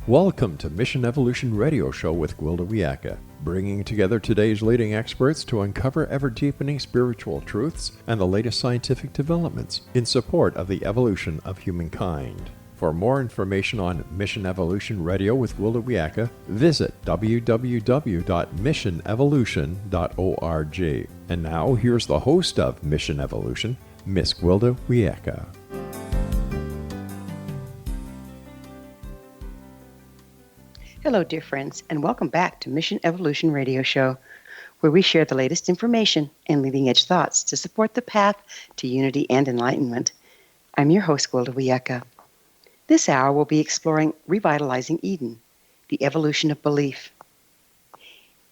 Welcome to Mission Evolution Radio Show with Gwilda Wiyaka, bringing together today's leading experts to uncover ever-deepening spiritual truths and the latest scientific developments in support of the evolution of humankind. For more information on Mission Evolution Radio with Gwilda Wiyaka, visit www.missionevolution.org. And now, here's the host of Mission Evolution, Miss Gwilda Wiyaka. Hello, dear friends, and welcome back to Mission Evolution Radio Show, where we share the latest information and leading-edge thoughts to support the path to unity and enlightenment. I'm your host, Gwilda Wiyaka. This hour we'll be exploring Revitalizing Eden, the evolution of belief.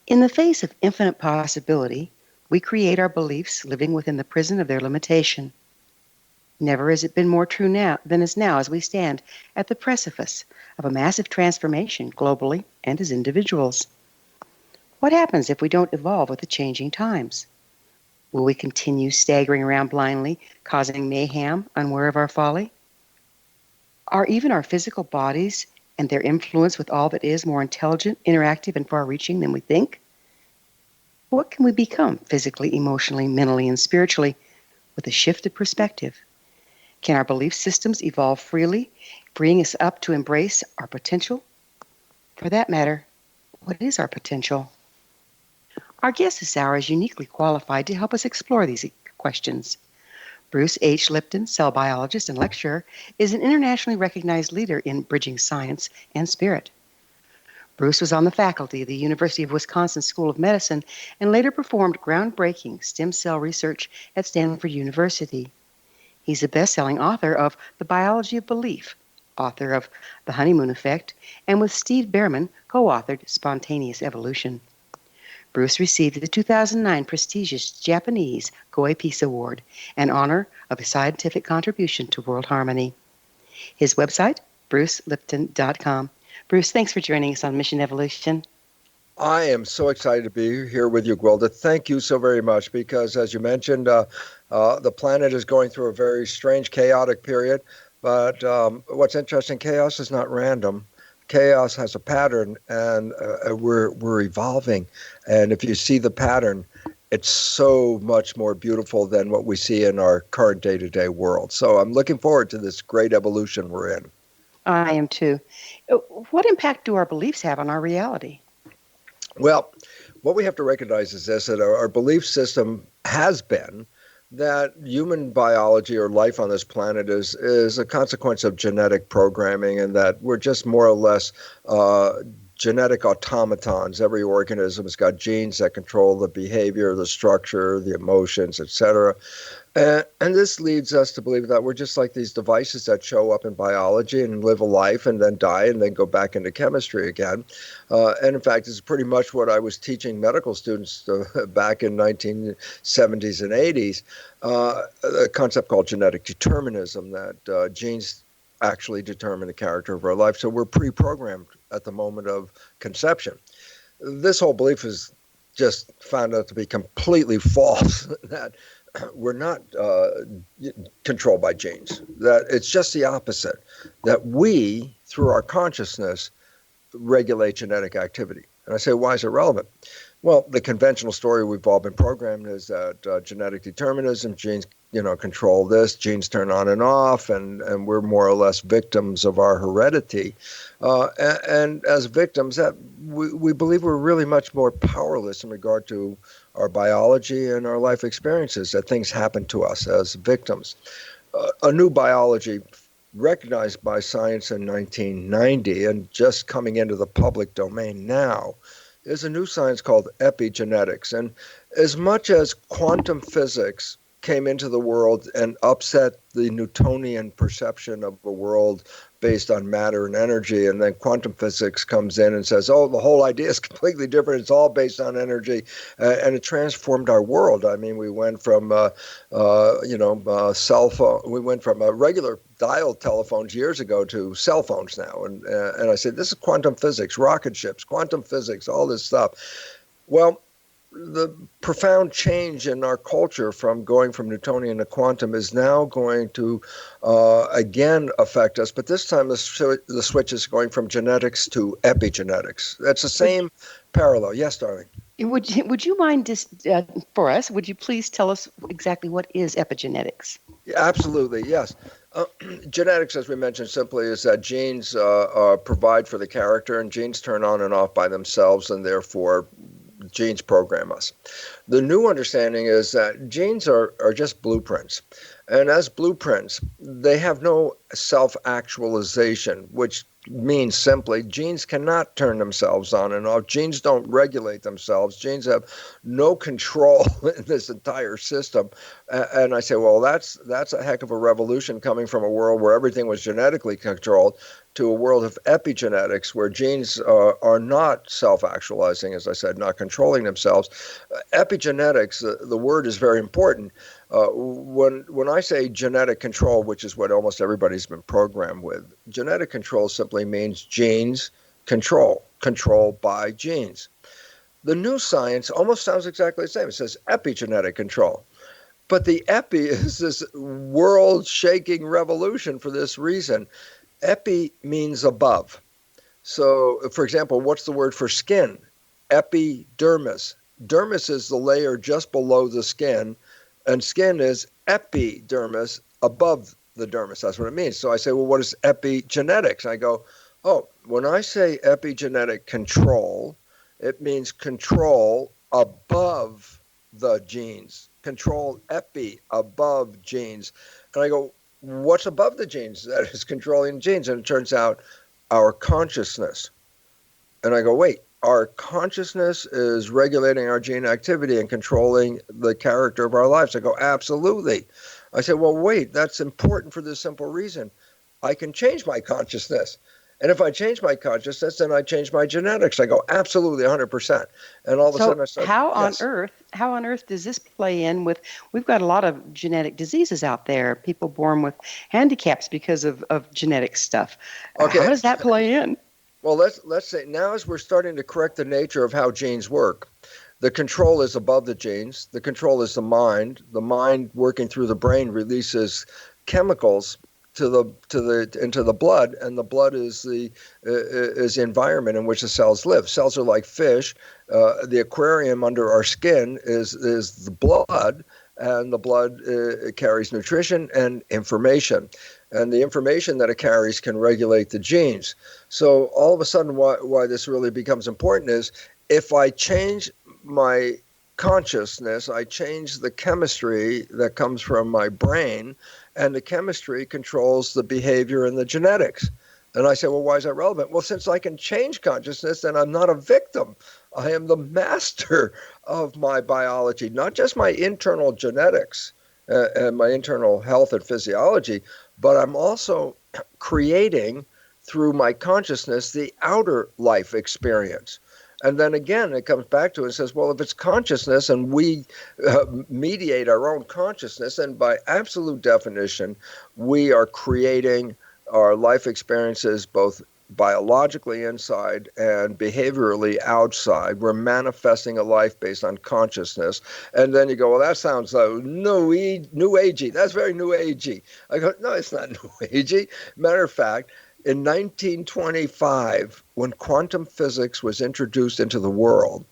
In the face of infinite possibility, we create our beliefs living within the prison of their limitation. Never has it been more true now than is now as we stand at the precipice of a massive transformation globally and as individuals. What happens if we don't evolve with the changing times? Will we continue staggering around blindly, causing mayhem, unaware of our folly? Are even our physical bodies and their influence with all that is more intelligent, interactive, and far-reaching than we think? What can we become physically, emotionally, mentally, and spiritually with a shift of perspective? Can our belief systems evolve freely, freeing us up to embrace our potential? For that matter, what is our potential? Our guest this hour is uniquely qualified to help us explore these questions. Bruce H. Lipton, cell biologist and lecturer, is an internationally recognized leader in bridging science and spirit. Bruce was on the faculty of the University of Wisconsin School of Medicine and later performed groundbreaking stem cell research at Stanford University. He's a best-selling author of The Biology of Belief, author of The Honeymoon Effect, and with Steve Bhaerman, co-authored Spontaneous Evolution. Bruce received the 2009 prestigious Japanese Goi Peace Award, an honor of his scientific contribution to world harmony. His website, brucelipton.com. Bruce, thanks for joining us on Mission Evolution. I am so excited to be here with you, Gwilda. Thank you so very much because, as you mentioned, the planet is going through a very strange, chaotic period. But what's interesting, chaos is not random. Chaos has a pattern, and we're evolving. And if you see the pattern, it's so much more beautiful than what we see in our current day-to-day world. So I'm looking forward to this great evolution we're in. I am too. What impact do our beliefs have on our reality? Well, what we have to recognize is this, that our belief system has been that human biology or life on this planet is a consequence of genetic programming, and that we're just more or less genetic automatons. Every organism has got genes that control the behavior, the structure, the emotions, etc. And this leads us to believe that we're just like these devices that show up in biology and live a life and then die and then go back into chemistry again. And in fact, it's pretty much what I was teaching medical students back in 1970s and 80s, a concept called genetic determinism, that genes actually determine the character of our life. So we're pre-programmed at the moment of conception. This whole belief is just found out to be completely false, that we're not controlled by genes, that it's just the opposite, that we, through our consciousness, regulate genetic activity. And I say, why is it relevant? Well, the conventional story we've all been programmed is that genetic determinism, genes control this, genes turn on and off, and we're more or less victims of our heredity. And as victims, that we believe we're really much more powerless in regard to our biology and our life experiences, that things happen to us as victims. A new biology recognized by science in 1990 and just coming into the public domain now is a new science called epigenetics. And as much as quantum physics came into the world and upset the Newtonian perception of a world based on matter and energy, and then quantum physics comes in and says, oh, the whole idea is completely different, it's all based on energy, and it transformed our world. I mean, we went from cell phone, we went from regular dial telephones years ago to cell phones now, and I said, this is quantum physics, rocket ships, quantum physics, all this stuff. Well, the profound change in our culture from going from Newtonian to quantum is now going to again affect us, but this time the switch is going from genetics to epigenetics. That's the same parallel. Yes, darling. Would you mind just for us? Would you please tell us exactly what is epigenetics? Yeah, absolutely, yes. Genetics, as we mentioned, simply is that genes provide for the character, and genes turn on and off by themselves, and therefore genes program us. The new understanding is that genes are just blueprints. And as blueprints, they have no self-actualization, which means simply genes cannot turn themselves on and off. Genes don't regulate themselves. Genes have no control in this entire system. And I say, well, that's a heck of a revolution coming from a world where everything was genetically controlled to a world of epigenetics where genes are not self-actualizing, as I said, not controlling themselves. Epigenetics, the word is very important. When I say genetic control, which is what almost everybody's been programmed with, genetic control simply means genes control by genes. The new science almost sounds exactly the same. It says epigenetic control. But the epi is this world-shaking revolution for this reason. Epi means above. So, for example, what's the word for skin? Epidermis. Dermis is the layer just below the skin, and skin is epidermis, above the dermis. That's what it means. So I say, well, what is epigenetics? I go, oh, when I say epigenetic control, it means control above the genes. Control epi, above genes. And I go, what's above the genes that is controlling genes? And it turns out our consciousness. And I go, wait, our consciousness is regulating our gene activity and controlling the character of our lives. I go, absolutely. I said, well, wait, that's important for this simple reason. I can change my consciousness. And if I change my consciousness, then I change my genetics. I go, absolutely, 100%. And all of a sudden I said, how yes. on earth does this play in with, we've got a lot of genetic diseases out there, people born with handicaps because of genetic stuff. Okay. How does that play in? Well, let's say now as we're starting to correct the nature of how genes work, the control is above the genes. The control is the mind. The mind working through the brain releases chemicals into the blood, and the blood is the environment in which the cells live. Cells are like fish. The aquarium under our skin is the blood, and the blood carries nutrition and information. And the information that it carries can regulate the genes. So all of a sudden, why this really becomes important is if I change my consciousness, I change the chemistry that comes from my brain, and the chemistry controls the behavior and the genetics. And I say, well, why is that relevant? Well, since I can change consciousness, then I'm not a victim. I am the master of my biology, not just my internal genetics and my internal health and physiology, but I'm also creating through my consciousness the outer life experience. And then again, it comes back to it and says, well, if it's consciousness and we mediate our own consciousness, and by absolute definition, we are creating our life experiences both biologically inside and behaviorally outside. We're manifesting a life based on consciousness. And then you go, well, that sounds new agey. That's very new agey. I go, no, it's not new agey. Matter of fact, in 1925, when quantum physics was introduced into the world,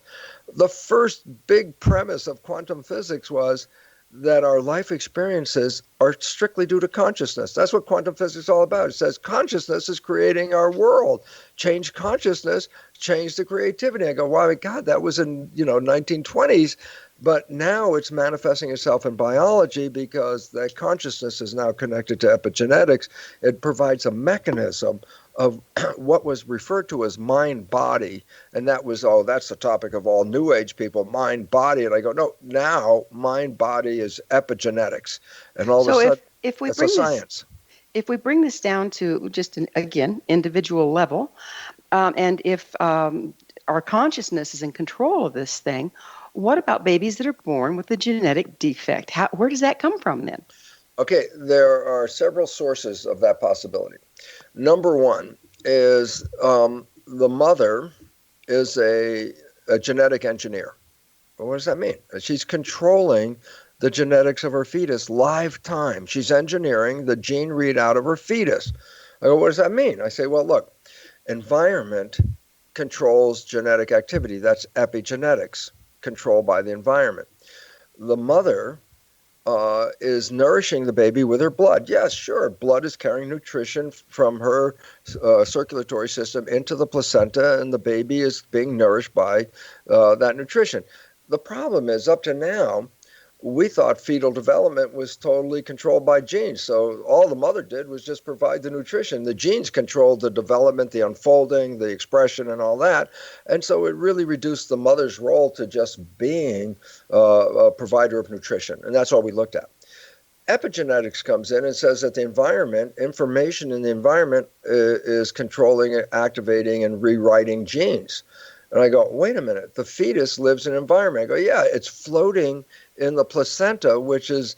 the first big premise of quantum physics was that our life experiences are strictly due to consciousness. That's what quantum physics is all about. It says consciousness is creating our world. Change consciousness, change the creativity. I go, wow, my God, that was in 1920s. But now it's manifesting itself in biology because that consciousness is now connected to epigenetics. It provides a mechanism of what was referred to as mind-body. And that was, that's the topic of all New Age people, mind-body. And I go, no, now mind-body is epigenetics. And all of a sudden, it's a science. If we bring this down to just, again, individual level, and if our consciousness is in control of this thing, what about babies that are born with a genetic defect? Where does that come from then? Okay, there are several sources of that possibility. Number one is the mother is a genetic engineer. Well, what does that mean? She's controlling the genetics of her fetus live time. She's engineering the gene readout of her fetus. I go, what does that mean? I say, well, look, environment controls genetic activity. That's epigenetics, controlled by the environment. The mother is nourishing the baby with her blood. Yes, sure, blood is carrying nutrition from her circulatory system into the placenta, and the baby is being nourished by that nutrition. The problem is, up to now, we thought fetal development was totally controlled by genes. So all the mother did was just provide the nutrition. The genes controlled the development, the unfolding, the expression, and all that. And so it really reduced the mother's role to just being a provider of nutrition. And that's all we looked at. Epigenetics comes in and says that the environment, information in the environment is controlling, activating, and rewriting genes. And I go, wait a minute, the fetus lives in an environment. I go, yeah, it's floating in the placenta, which is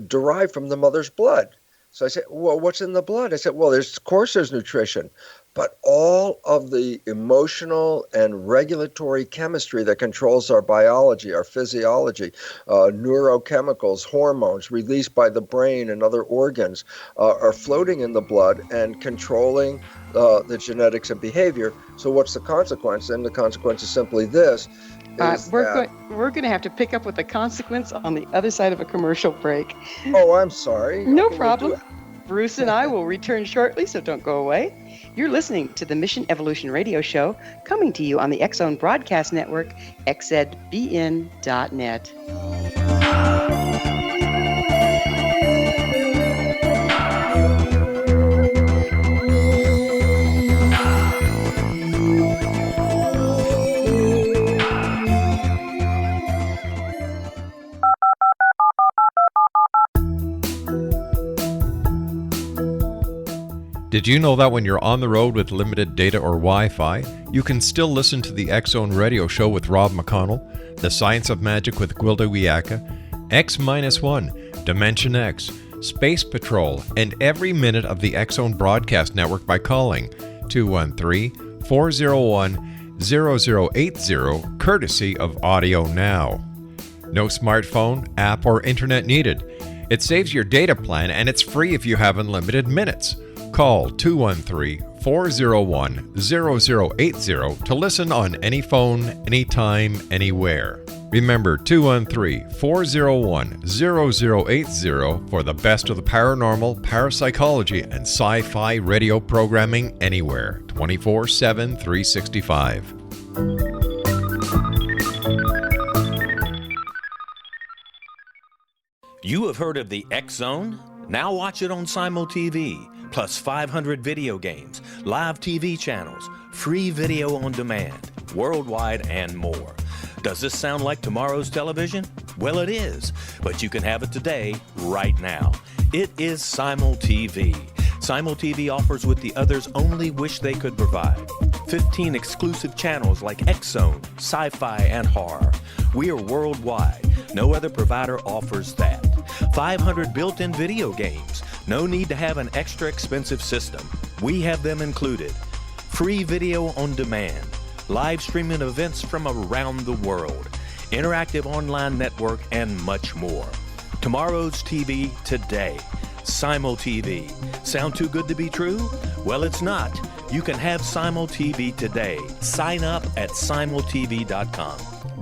derived from the mother's blood. So I said, well, what's in the blood? I said, well, of course there's nutrition, but all of the emotional and regulatory chemistry that controls our biology, our physiology, neurochemicals, hormones released by the brain and other organs are floating in the blood and controlling the genetics and behavior. So what's the consequence? And the consequence is simply this. We're going to have to pick up with the consequence on the other side of a commercial break. Oh, I'm sorry. No problem. Bruce and I will return shortly, so don't go away. You're listening to the Mission Evolution Radio Show, coming to you on the X-Zone Broadcast Network, xzbn.net. Did you know that when you're on the road with limited data or Wi-Fi, you can still listen to the X-Zone Radio Show with Rob McConnell, The Science of Magic with Gwilda Wiyaka, X-1, Dimension X, Space Patrol, and every minute of the X-Zone Broadcast Network by calling 213-401-0080, courtesy of Audio Now. No smartphone, app, or internet needed. It saves your data plan, and it's free if you have unlimited minutes. Call 213-401-0080 to listen on any phone, anytime, anywhere. Remember 213-401-0080 for the best of the paranormal, parapsychology, and sci-fi radio programming anywhere, 24/7, 365. You have heard of the X-Zone? Now watch it on Simul TV. Plus 500 video games, live TV channels, free video on demand, worldwide, and more. Does this sound like tomorrow's television? Well, it is, but you can have it today, right now. It is Simul TV. Simul TV offers what the others only wish they could provide. 15 exclusive channels like X-Zone, Sci-Fi, and Horror. We are worldwide. No other provider offers that. 500 built-in video games. No need to have an extra expensive system. We have them included. Free video on demand. Live streaming events from around the world. Interactive online network, and much more. Tomorrow's TV today. Simul TV. Sound too good to be true? Well, it's not. You can have Simul TV today. Sign up at simultv.com.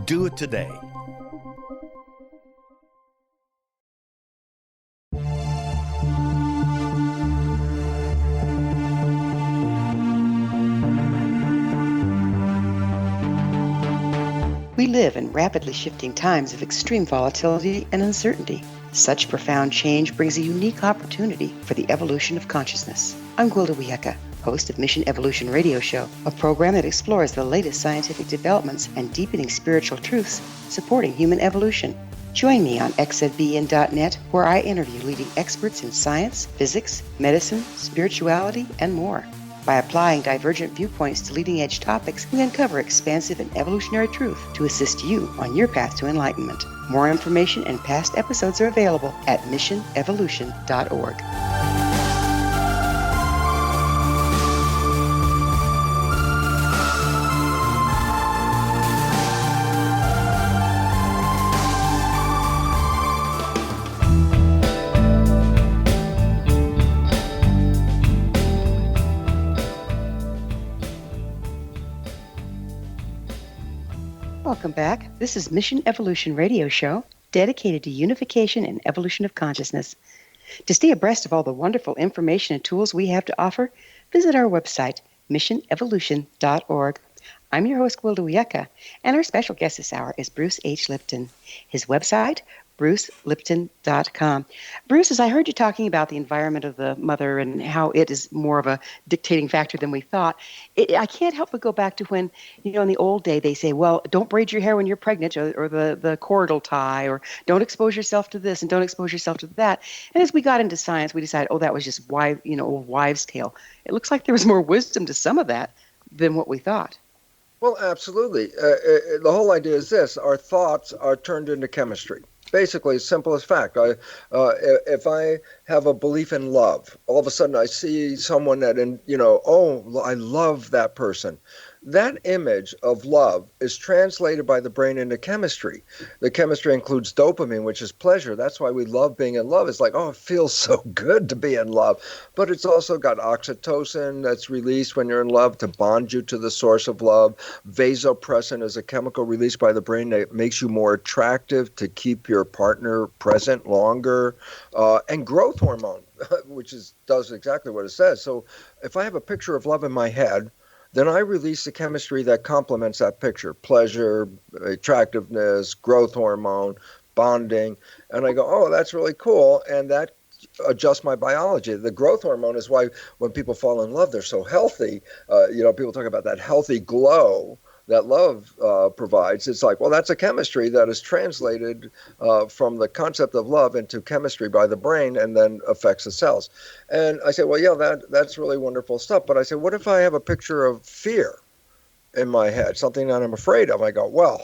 Do it today. We live in rapidly shifting times of extreme volatility and uncertainty. Such profound change brings a unique opportunity for the evolution of consciousness. I'm Gwilda Wiyaka, host of Mission Evolution Radio Show, a program that explores the latest scientific developments and deepening spiritual truths supporting human evolution. Join me on xzbn.net, where I interview leading experts in science, physics, medicine, spirituality, and more. By applying divergent viewpoints to leading-edge topics, we uncover expansive and evolutionary truth to assist you on your path to enlightenment. More information and past episodes are available at missionevolution.org. welcome back. This is Mission Evolution Radio Show, dedicated to unification and evolution of consciousness. To stay abreast of all the wonderful information and tools we have to offer, visit our website, missionevolution.org. I'm your host, Gwilda Wiyaka, and our special guest this hour is Bruce H. Lipton. His website, brucelipton.com. Bruce, as I heard you talking about the environment of the mother and how it is more of a dictating factor than we thought, I can't help but go back to when, in the old day, they say, well, don't braid your hair when you're pregnant, or the cord will tie, or don't expose yourself to this and don't expose yourself to that. And as we got into science, we decided, that was just old wives' tale. It looks like there was more wisdom to some of that than what we thought. Well, absolutely. The whole idea is this: our thoughts are turned into chemistry. Basically, simplest fact. If I have a belief in love, all of a sudden I see someone that, I love that person. That image of love is translated by the brain into chemistry. The chemistry includes dopamine, which is pleasure. That's why we love being in love. It's like, it feels so good to be in love. But it's also got oxytocin that's released when you're in love to bond you to the source of love. Vasopressin is a chemical released by the brain that makes you more attractive to keep your partner present longer. And growth hormone, which does exactly what it says. So if I have a picture of love in my head, then I release the chemistry that complements that picture: pleasure, attractiveness, growth hormone, bonding. And I go, that's really cool. And that adjusts my biology. The growth hormone is why when people fall in love, they're so healthy. People talk about that healthy glow that love provides. It's like, that's a chemistry that is translated from the concept of love into chemistry by the brain and then affects the cells. And I say, that's really wonderful stuff. But I say, what if I have a picture of fear in my head, something that I'm afraid of? I go,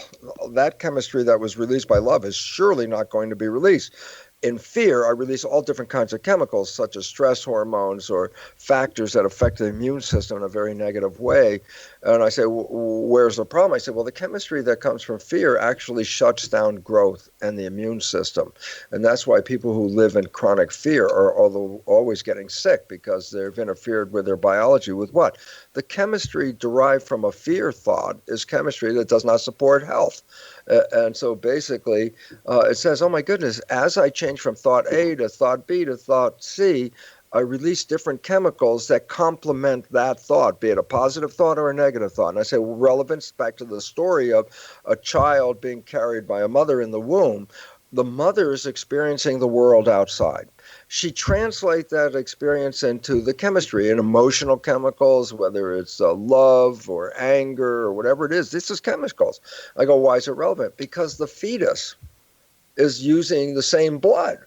that chemistry that was released by love is surely not going to be released. In fear, I release all different kinds of chemicals, such as stress hormones or factors that affect the immune system in a very negative way. And I say, where's the problem? I say, the chemistry that comes from fear actually shuts down growth and the immune system. And that's why people who live in chronic fear are always getting sick, because they've interfered with their biology with what? The chemistry derived from a fear thought is chemistry that does not support health. And so basically, it says, oh my goodness, as I change from thought A to thought B to thought C, I release different chemicals that complement that thought, be it a positive thought or a negative thought. And I say, relevance back to the story of a child being carried by a mother in the womb. The mother is experiencing the world outside. She translates that experience into the chemistry and emotional chemicals, whether it's love or anger or whatever it is. This is chemicals. I go, why is it relevant? Because the fetus is using the same blood.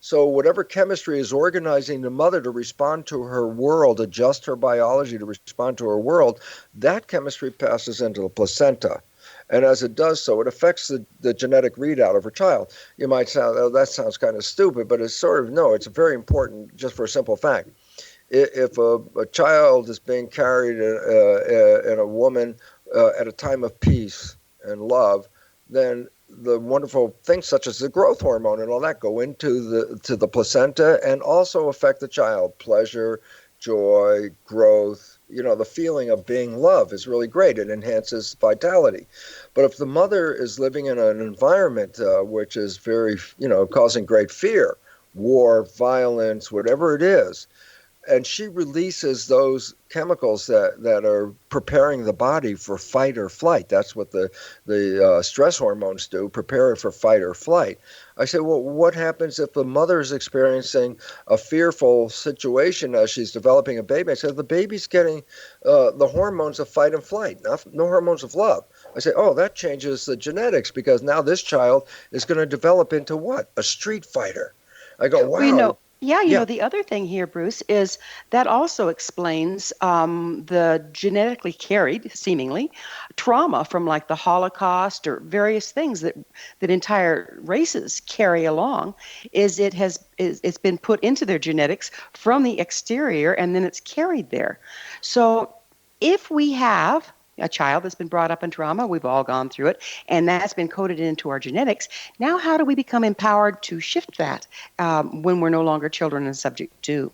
So whatever chemistry is organizing the mother to respond to her world, adjust her biology to respond to her world, that chemistry passes into the placenta. And as it does so, it affects the genetic readout of her child. You might sound, that sounds kind of stupid, but it's it's very important just for a simple fact. If a child is being carried in a woman at a time of peace and love, then the wonderful things such as the growth hormone and all that go into the placenta and also affect the child. Pleasure, joy, growth. The feeling of being loved is really great. It enhances vitality. But if the mother is living in an environment which is very, causing great fear, war, violence, whatever it is, and she releases those chemicals that are preparing the body for fight or flight. That's what the stress hormones do, prepare it for fight or flight. I say, what happens if the mother is experiencing a fearful situation as she's developing a baby? I said, the baby's getting the hormones of fight and flight, no hormones of love. I say, that changes the genetics, because now this child is going to develop into what? A street fighter. I go, wow. The other thing here, Bruce, is that also explains the genetically carried, seemingly, trauma from like the Holocaust or various things that entire races carry along. It's been put into their genetics from the exterior, and then it's carried there. So if we have a child that's been brought up in trauma, we've all gone through it, and that's been coded into our genetics. Now, how do we become empowered to shift that when we're no longer children and subject to?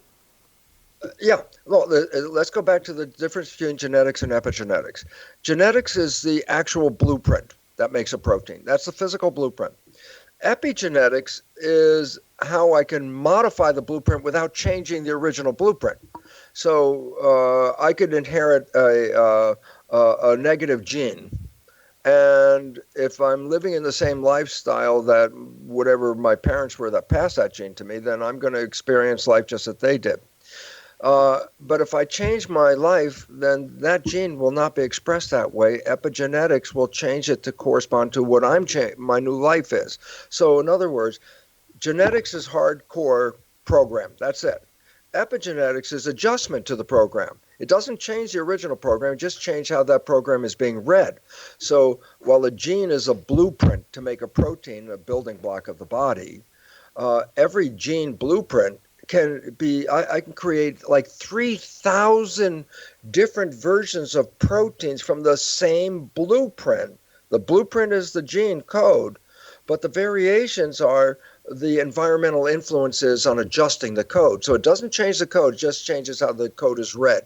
Let's go back to the difference between genetics and epigenetics. Genetics is the actual blueprint. that makes a protein. That's the physical blueprint. Epigenetics is how I can modify the blueprint without changing the original blueprint. So I could inherit a negative gene. And if I'm living in the same lifestyle that whatever my parents were that passed that gene to me, then I'm going to experience life just as they did. But if I change my life, then that gene will not be expressed that way. Epigenetics will change it to correspond to what my new life is. So in other words, genetics is hardcore program. That's it. Epigenetics is adjustment to the program. It doesn't change the original program, just change how that program is being read. So while a gene is a blueprint to make a protein, a building block of the body, every gene blueprint can be, I can create like 3,000 different versions of proteins from the same blueprint. The blueprint is the gene code, but the variations are the environmental influences on adjusting the code. So it doesn't change the code, it just changes how the code is read.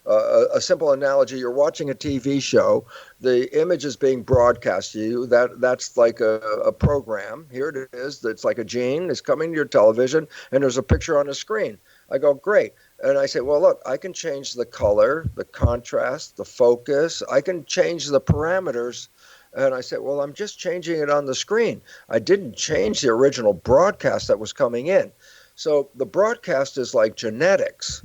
A simple analogy, you're watching a TV show, the image is being broadcast to you, that's like a program. Here it is, it's like a gene, it's coming to your television, and there's a picture on the screen. I go, great. And I say, well, look, I can change the color, the contrast, the focus, I can change the parameters. And I said, well, I'm just changing it on the screen. I didn't change the original broadcast that was coming in. So the broadcast is like genetics.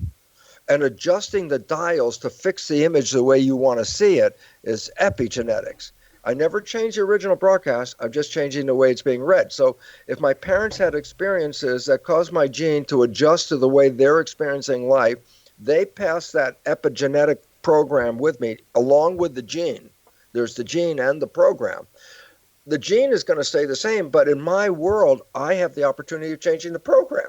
And adjusting the dials to fix the image the way you want to see it is epigenetics. I never changed the original broadcast. I'm just changing the way it's being read. So if my parents had experiences that caused my gene to adjust to the way they're experiencing life, they pass that epigenetic program with me along with the gene. There's the gene and the program. The gene is going to stay the same, but in my world, I have the opportunity of changing the program.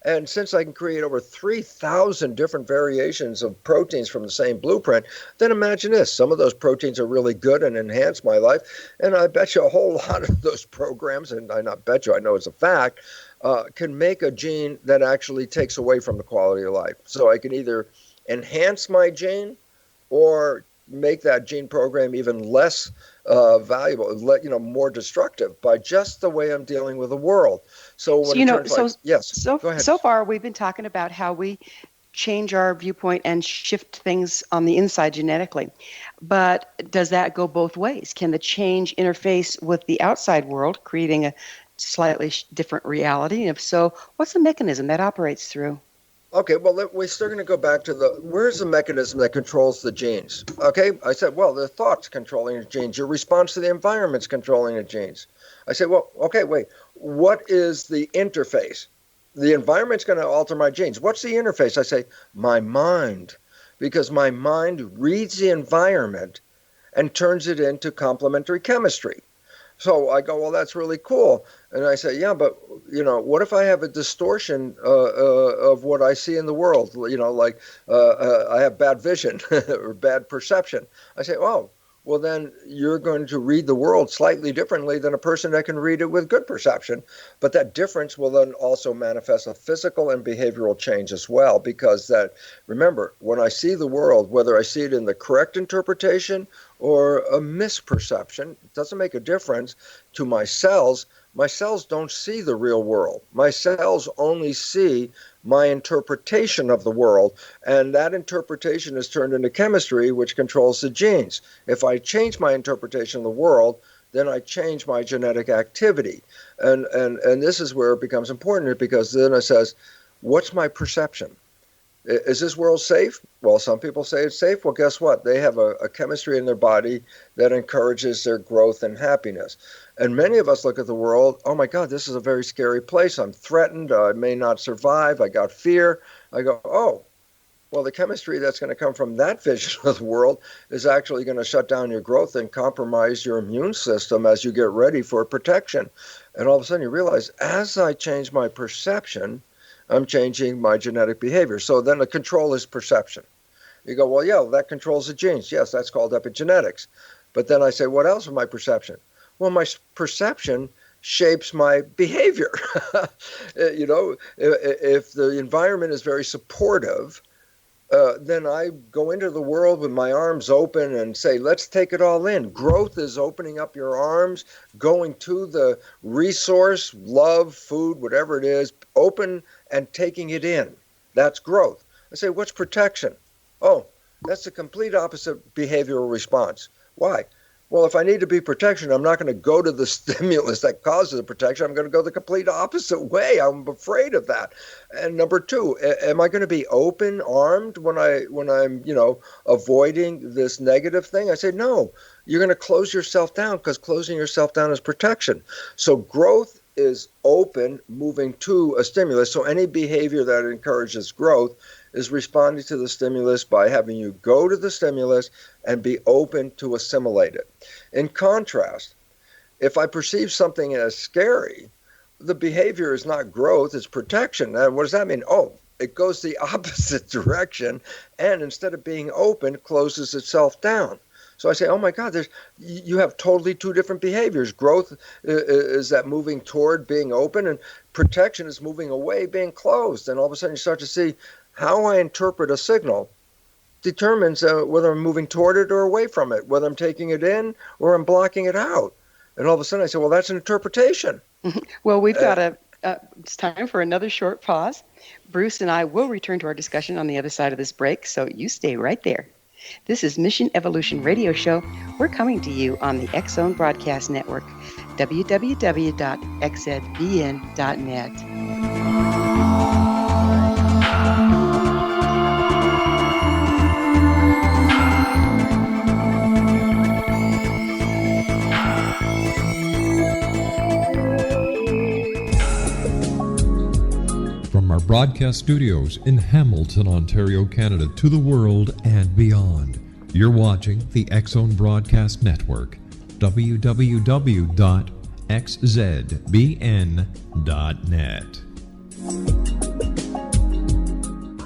And since I can create over 3,000 different variations of proteins from the same blueprint, then imagine this. Some of those proteins are really good and enhance my life. And I bet you a whole lot of those programs, and I not bet you, I know it's a fact, can make a gene that actually takes away from the quality of life. So I can either enhance my gene or make that gene program even less valuable, more destructive by just the way I'm dealing with the world. So when yes, go ahead. So far we've been talking about how we change our viewpoint and shift things on the inside genetically. But does that go both ways? Can the change interface with the outside world, creating a slightly different reality? And if so, what's the mechanism that operates through? Okay, well, we're still going to go back to where's the mechanism that controls the genes? Okay, I said, well, the thoughts controlling the genes. Your response to the environment's controlling the genes. I said, well, okay, wait, what is the interface? The environment's going to alter my genes. What's the interface? I say, my mind, because my mind reads the environment and turns it into complementary chemistry. So I go, well, that's really cool. And I say, yeah, but, what if I have a distortion of what I see in the world? Like I have bad vision or bad perception. I say, oh, well, then you're going to read the world slightly differently than a person that can read it with good perception. But that difference will then also manifest a physical and behavioral change as well, because remember, when I see the world, whether I see it in the correct interpretation or a misperception, it doesn't make a difference to my cells. My cells don't see the real world. My cells only see my interpretation of the world, and that interpretation is turned into chemistry, which controls the genes. If I change my interpretation of the world, then I change my genetic activity. And this is where it becomes important, because then it says, what's my perception? Is this world safe? Well, some people say it's safe. Well, guess what? They have a chemistry in their body that encourages their growth and happiness. And many of us look at the world, oh my God, this is a very scary place. I'm threatened. I may not survive. I got fear. I go, oh, well, the chemistry that's going to come from that vision of the world is actually going to shut down your growth and compromise your immune system as you get ready for protection. And all of a sudden you realize, as I change my perception, I'm changing my genetic behavior. So then the control is perception. You go, well, yeah, that controls the genes. Yes, that's called epigenetics. But then I say, what else is my perception? Well, my perception shapes my behavior. If the environment is very supportive, then I go into the world with my arms open and say, let's take it all in. Growth is opening up your arms, going to the resource, love, food, whatever it is, open and taking it in. That's growth. I say, what's protection? Oh, that's the complete opposite behavioral response. Why? Well, if I need to be protection, I'm not going to go to the stimulus that causes the protection. I'm going to go the complete opposite way. I'm afraid of that. And number two, am I going to be open armed when I'm avoiding this negative thing? I say no. You're going to close yourself down, because closing yourself down is protection. So growth is open, moving to a stimulus. So any behavior that encourages growth is responding to the stimulus by having you go to the stimulus and be open to assimilate it. In contrast, if I perceive something as scary, the behavior is not growth, it's protection. And what does that mean? Oh, it goes the opposite direction, and instead of being open, closes itself down. So I say, oh my God, you have totally two different behaviors. Growth is that moving toward being open, and protection is moving away, being closed. And all of a sudden you start to see how I interpret a signal determines whether I'm moving toward it or away from it, whether I'm taking it in or I'm blocking it out. And all of a sudden I say, well, that's an interpretation. Well, we've got it's time for another short pause. Bruce and I will return to our discussion on the other side of this break, so you stay right there. This is Mission Evolution Radio Show. We're coming to you on the X-Zone Broadcast Network, www.xzbn.net. From our broadcast studios in Hamilton, Ontario, Canada, to the world and beyond, you're watching the X-Zone Broadcast Network, www.xzbn.net.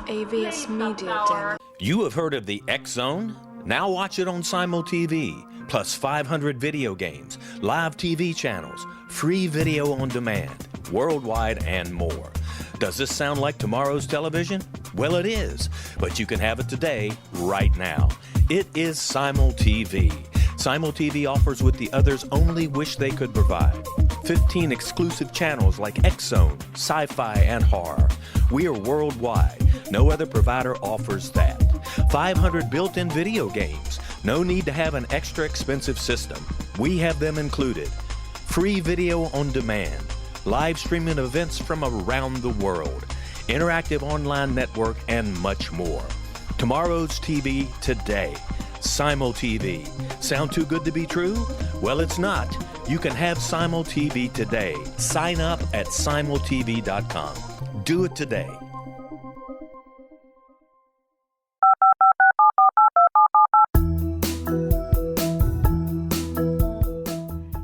AVS Media Demo. You have heard of the X-Zone? Now watch it on Simul TV, plus 500 video games, live TV channels, free video on demand, worldwide, and more. Does this sound like tomorrow's television? Well, it is, but you can have it today, right now. It is Simul TV. Simul TV offers what the others only wish they could provide. 15 exclusive channels like X-Zone, Sci-Fi, and Horror. We are worldwide. No other provider offers that. 500 built-in video games. No need to have an extra expensive system. We have them included. Free video on demand. Live streaming events from around the world, interactive online network, and much more. Tomorrow's TV today. Simul TV. Sound too good to be true? Well, it's not. You can have Simul TV today. Sign up at simultv.com. Do it today.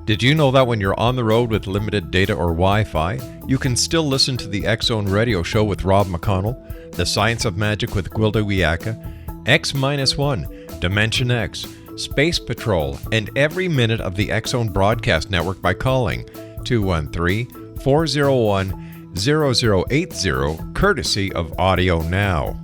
Did you know that when you're on the road with limited data or Wi-Fi, you can still listen to the X-Zone Radio Show with Rob McConnell, The Science of Magic with Gwilda Wiyaka, X-1, Dimension X, Space Patrol, and every minute of the X-Zone Broadcast Network by calling 213-401-0080, courtesy of Audio Now.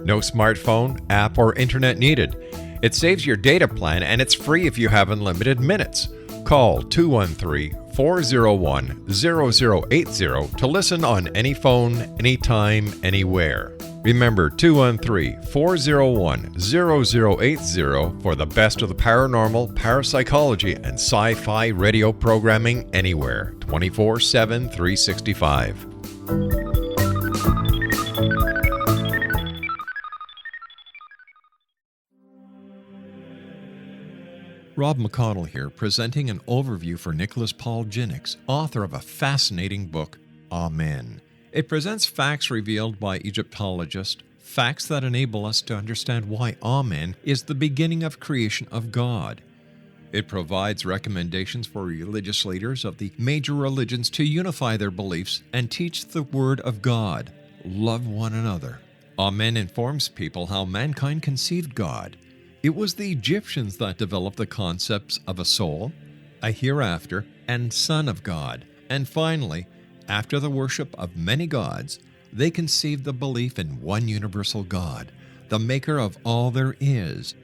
No smartphone, app, or internet needed. It saves your data plan, and it's free if you have unlimited minutes. Call 213-401-0080 to listen on any phone, anytime, anywhere. Remember 213-401-0080 for the best of the paranormal, parapsychology, and sci-fi radio programming anywhere, 24/7, 365. Rob McConnell here, presenting an overview for Nicholas Paul Jennings, author of a fascinating book, Amen. It presents facts revealed by Egyptologists, facts that enable us to understand why Amen is the beginning of creation of God. It provides recommendations for religious leaders of the major religions to unify their beliefs and teach the Word of God. Love one another. Amen informs people how mankind conceived God. It was the Egyptians that developed the concepts of a soul, a hereafter, and Son of God. And finally, after the worship of many gods, they conceived the belief in one universal God, the maker of all there is.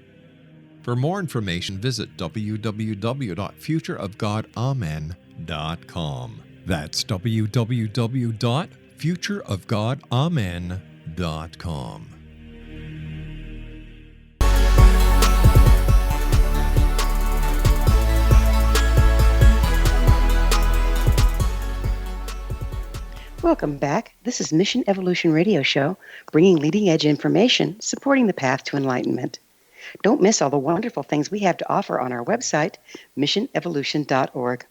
For more information, visit www.futureofgodamen.com. That's www.futureofgodamen.com. Welcome back. This is Mission Evolution Radio Show, bringing leading-edge information, supporting the path to enlightenment. Don't miss all the wonderful things we have to offer on our website, missionevolution.org.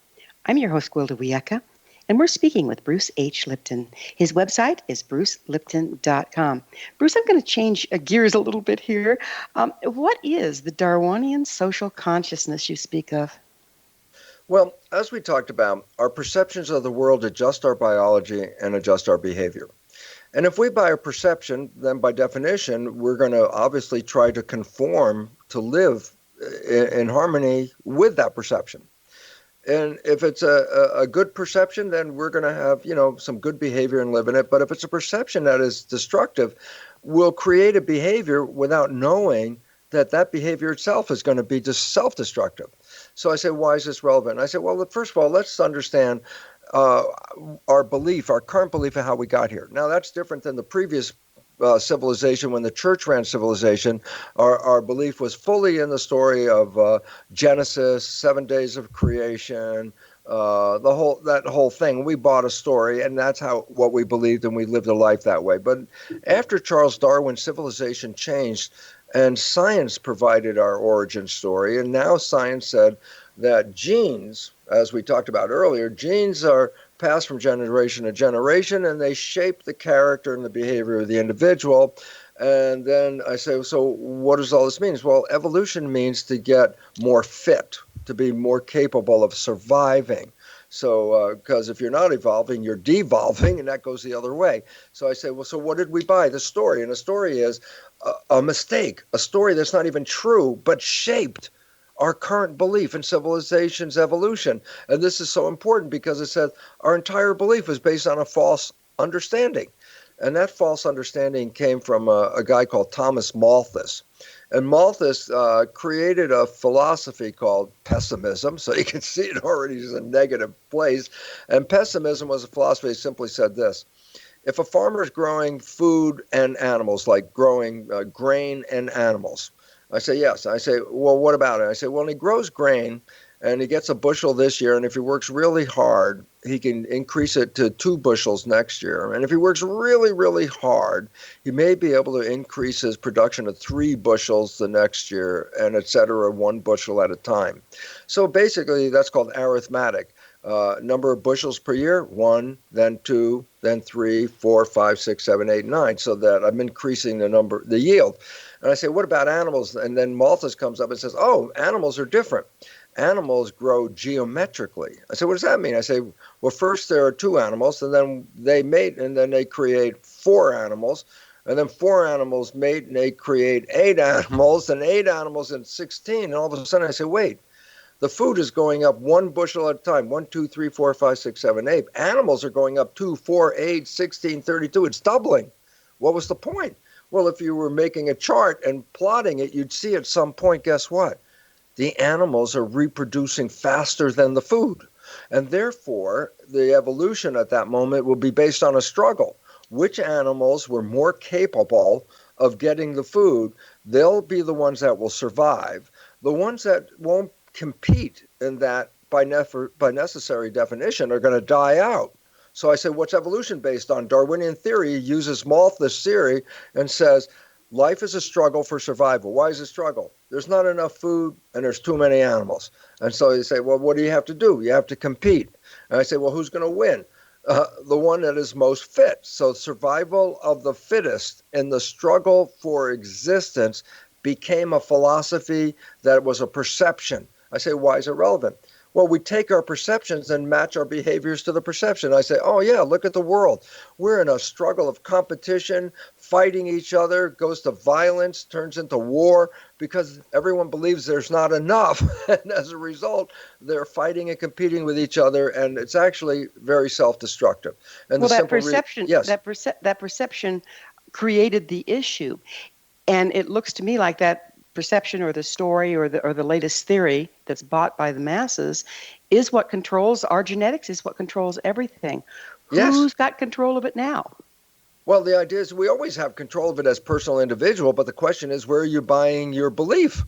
I'm your host, Gwilda Wiyaka, and we're speaking with Bruce H. Lipton. His website is brucelipton.com. Bruce, I'm going to change gears a little bit here. What is the Darwinian social consciousness you speak of? Well, as we talked about, our perceptions of the world adjust our biology and adjust our behavior. And if we buy a perception, then by definition, we're going to obviously try to conform to live in harmony with that perception. And if it's a good perception, then we're going to have, some good behavior and live in it. But if it's a perception that is destructive, we'll create a behavior without knowing that behavior itself is going to be just self-destructive. So I say, why is this relevant? I say, well, first of all, let's understand our belief, our current belief of how we got here. Now, that's different than the previous civilization. When the church ran civilization, our belief was fully in the story of Genesis, 7 days of creation, that whole thing. We bought a story, and that's what we believed, and we lived a life that way. But after Charles Darwin, civilization changed, and science provided our origin story. And now science said that genes, as we talked about earlier, genes are passed from generation to generation, and they shape the character and the behavior of the individual. And then I say, so what does all this mean? Well, evolution means to get more fit, to be more capable of surviving. So, because if you're not evolving, you're devolving, and that goes the other way. So I say, well, so what did we buy? The story. And the story is a mistake, a story that's not even true, but shaped our current belief in civilization's evolution. And this is so important because it says our entire belief is based on a false understanding. And that false understanding came from a guy called Thomas Malthus. And Malthus created a philosophy called pessimism. So you can see it already is a negative place. And pessimism was a philosophy that simply said this: if a farmer is growing food and animals, like growing grain and animals, I say, yes. I say, well, what about it? I say, well, he grows grain and he gets a bushel this year. And if he works really hard, he can increase it to 2 bushels next year. And if he works really, really hard, he may be able to increase his production to 3 bushels the next year, and et cetera, 1 bushel at a time. So basically, that's called arithmetic. Number of bushels per year, 1, then 2, then 3, 4, 5, 6, 7, 8, 9, so that I'm increasing the yield. And I say, what about animals? And then Malthus comes up and says, oh, animals are different. Animals grow geometrically. I said, what does that mean? I say, well, first there are 2 animals, and then they mate, and then they create 4 animals. And then 4 animals mate, and they create 8 animals, and 8 animals and 16. And all of a sudden I say, wait, the food is going up 1 bushel at a time, 1, 2, 3, 4, 5, 6, 7, 8. Animals are going up 2, 4, 8, 16, 32. It's doubling. What was the point? Well, if you were making a chart and plotting it, you'd see at some point, guess what? The animals are reproducing faster than the food. And therefore, the evolution at that moment will be based on a struggle. Which animals were more capable of getting the food? They'll be the ones that will survive. The ones that won't compete in that by necessary definition are going to die out. So I say, what's evolution based on? Darwinian theory uses Malthus' theory and says, life is a struggle for survival. Why is it a struggle? There's not enough food and there's too many animals. And so you say, well, what do you have to do? You have to compete. And I say, well, who's going to win? The one that is most fit. So survival of the fittest in the struggle for existence became a philosophy that was a perception. I say, why is it relevant? Well, we take our perceptions and match our behaviors to the perception. I say, oh, yeah, look at the world. We're in a struggle of competition, fighting each other, goes to violence, turns into war, because everyone believes there's not enough. And as a result, they're fighting and competing with each other, and it's actually very self-destructive. And well, that perception created the issue. And it looks to me like that perception or the story or the latest theory that's bought by the masses is what controls our genetics, is what controls everything. Yes. Who's got control of it now? Well, the idea is we always have control of it as personal individual, but the question is, where are you buying your belief?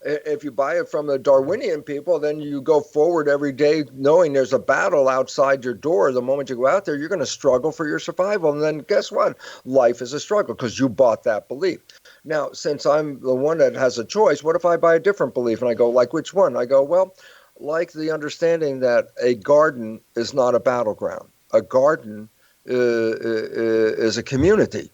If you buy it from the Darwinian people, then you go forward every day knowing there's a battle outside your door. The moment you go out there, you're going to struggle for your survival. And then guess what? Life is a struggle because you bought that belief. Now, since I'm the one that has a choice, what if I buy a different belief? And I go, like which one? I go, well, like the understanding that a garden is not a battleground. A garden is a community.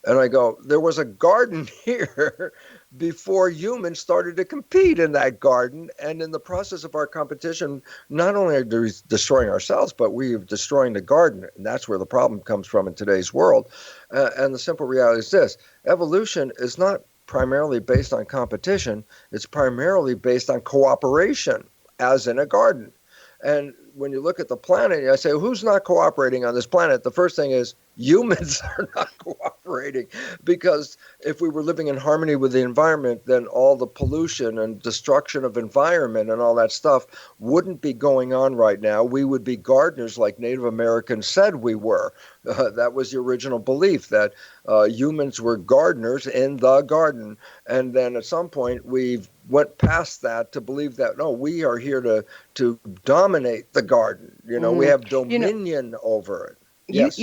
And I go, there was a garden here before humans started to compete in that garden. And in the process of our competition, not only are we destroying ourselves, but we're destroying the garden. And that's where the problem comes from in today's world. And the simple reality is this: evolution is not primarily based on competition. It's primarily based on cooperation, as in a garden. And when you look at the planet, I say, who's not cooperating on this planet? The first thing is humans are not cooperating, because if we were living in harmony with the environment, then all the pollution and destruction of environment and all that stuff wouldn't be going on right now. We would be gardeners like Native Americans said we were. That was the original belief, that humans were gardeners in the garden. And then at some point we went past that to believe that, no, we are here to dominate the garden. We have dominion over it. Yes.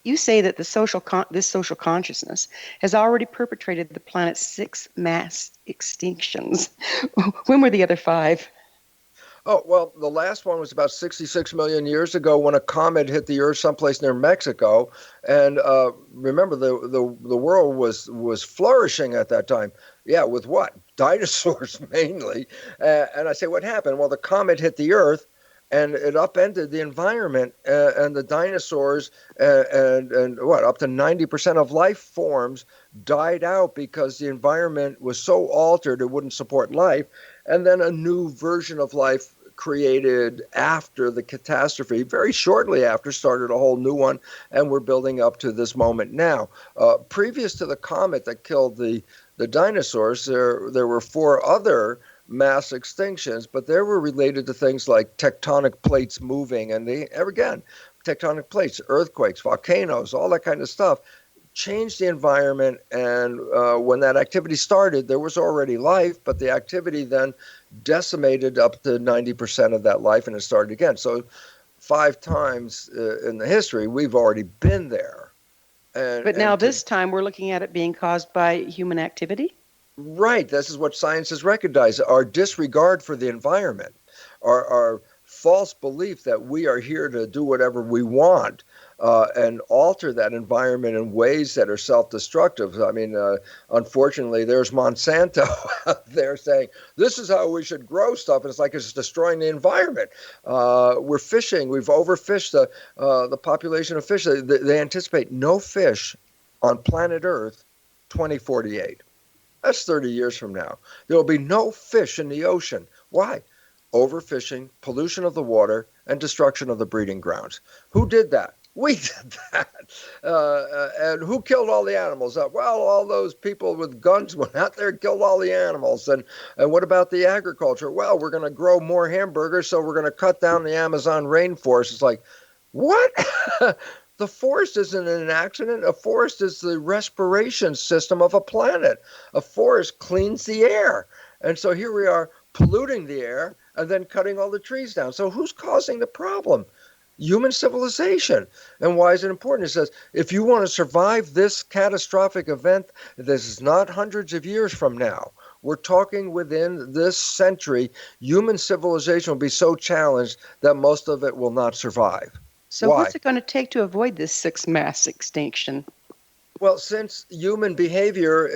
You say that the this social consciousness has already perpetrated the planet's 6 mass extinctions. When were the other 5? Oh, well, the last one was about 66 million years ago when a comet hit the Earth someplace near Mexico. And remember, the world was flourishing at that time. Yeah, with what? Dinosaurs mainly. And I say, what happened? Well, the comet hit the Earth, and it upended the environment, and the dinosaurs and what, up to 90% of life forms died out because the environment was so altered it wouldn't support life. And then a new version of life created after the catastrophe, very shortly after, started a whole new one, and we're building up to this moment now. Previous to the comet that killed the dinosaurs, there were 4 other mass extinctions, but they were related to things like tectonic plates moving, and again, tectonic plates, earthquakes, volcanoes, all that kind of stuff changed the environment. And when that activity started, there was already life, but the activity then decimated up to 90% of that life, and it started again. So 5 times in the history, we've already been there. But now this time we're looking at it being caused by human activity? Right. This is what science has recognized. Our disregard for the environment, our false belief that we are here to do whatever we want and alter that environment in ways that are self-destructive. I mean, unfortunately, there's Monsanto out there saying, this is how we should grow stuff. And it's like it's destroying the environment. We're fishing. We've overfished the population of fish. They anticipate no fish on planet Earth 2048. That's 30 years from now. There will be no fish in the ocean. Why? Overfishing, pollution of the water, and destruction of the breeding grounds. Who did that? We did that. And who killed all the animals? Well, all those people with guns went out there and killed all the animals. And what about the agriculture? Well, we're going to grow more hamburgers, so we're going to cut down the Amazon rainforest. It's like, what? The forest isn't an accident. A forest is the respiration system of a planet. A forest cleans the air. And so here we are polluting the air and then cutting all the trees down. So who's causing the problem? Human civilization. And why is it important? It says, if you want to survive this catastrophic event, this is not hundreds of years from now. We're talking within this century, human civilization will be so challenged that most of it will not survive. So Why? What's it going to take to avoid this 6 mass extinction? Well, since human behavior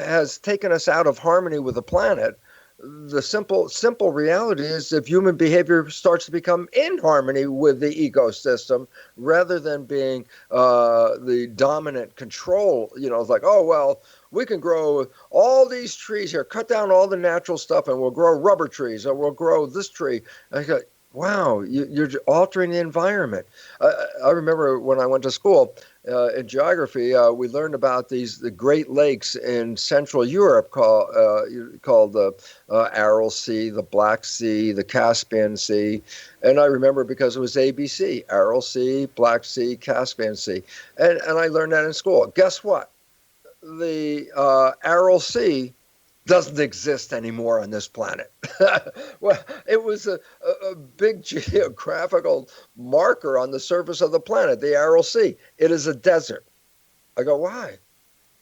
has taken us out of harmony with the planet, the simple reality is if human behavior starts to become in harmony with the ecosystem rather than being the dominant control, it's like, oh, well, we can grow all these trees here, cut down all the natural stuff, and we'll grow rubber trees, or we'll grow this tree. And I go, wow, you're altering the environment. I remember when I went to school in geography, we learned about the Great Lakes in Central Europe called the Aral Sea, the Black Sea, the Caspian Sea. And I remember because it was ABC, Aral Sea, Black Sea, Caspian Sea. And I learned that in school. Guess what? The Aral Sea doesn't exist anymore on this planet. Well, it was a big geographical marker on the surface of the planet, the Aral Sea. It is a desert. I go, why?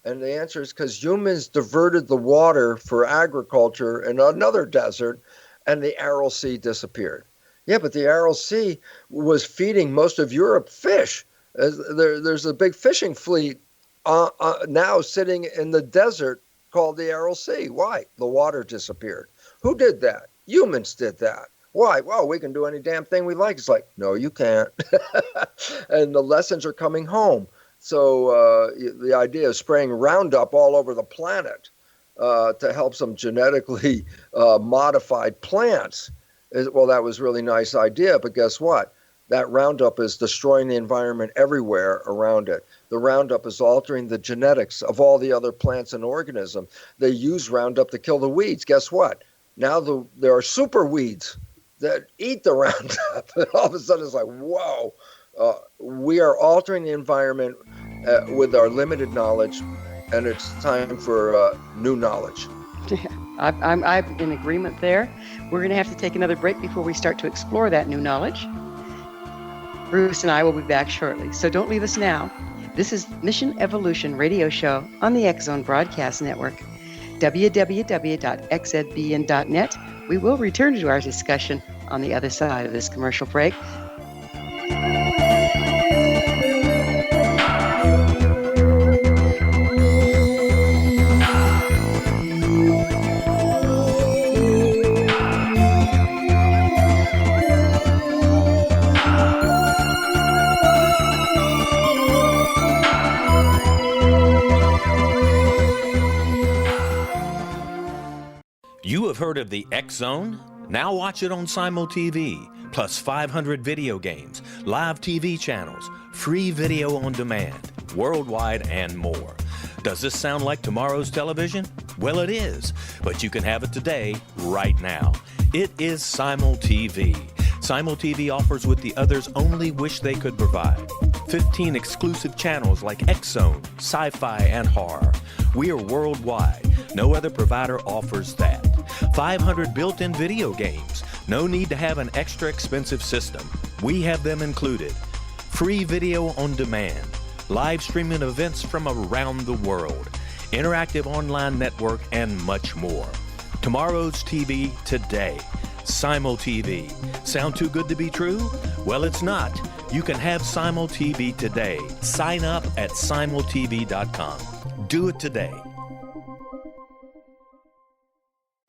And the answer is because humans diverted the water for agriculture in another desert, and the Aral Sea disappeared. Yeah, but the Aral Sea was feeding most of Europe fish. There's a big fishing fleet now sitting in the desert called the Aral Sea. Why? The water disappeared. Who did that? Humans did that. Why? Well, we can do any damn thing we like. It's like, no, you can't. And the lessons are coming home. So the idea of spraying Roundup all over the planet to help some genetically modified plants, well, that was a really nice idea. But guess what? That Roundup is destroying the environment everywhere around it. The Roundup is altering the genetics of all the other plants and organisms. They use Roundup to kill the weeds. Guess what? Now there are super weeds that eat the Roundup. And all of a sudden it's like, whoa, we are altering the environment with our limited knowledge, and it's time for new knowledge. Yeah, I'm in agreement there. We're going to have to take another break before we start to explore that new knowledge. Bruce and I will be back shortly, so don't leave us now. This is Mission Evolution Radio Show on the X-Zone Broadcast Network, www.xzbn.net. We will return to our discussion on the other side of this commercial break. You have heard of the X-Zone? Now watch it on Simul TV, plus 500 video games, live TV channels, free video on demand, worldwide, and more. Does this sound like tomorrow's television? Well, it is, but you can have it today, right now. It is Simul TV. Simul TV offers what the others only wish they could provide. 15 exclusive channels like X-Zone, sci-fi, and horror. We are worldwide. No other provider offers that. 500 built-in video games. No need to have an extra expensive system. We have them included. Free video on demand. Live streaming events from around the world. Interactive online network, and much more. Tomorrow's TV today. Simul TV. Sound too good to be true? Well, it's not. You can have Simul TV today. Sign up at simultv.com. Do it today.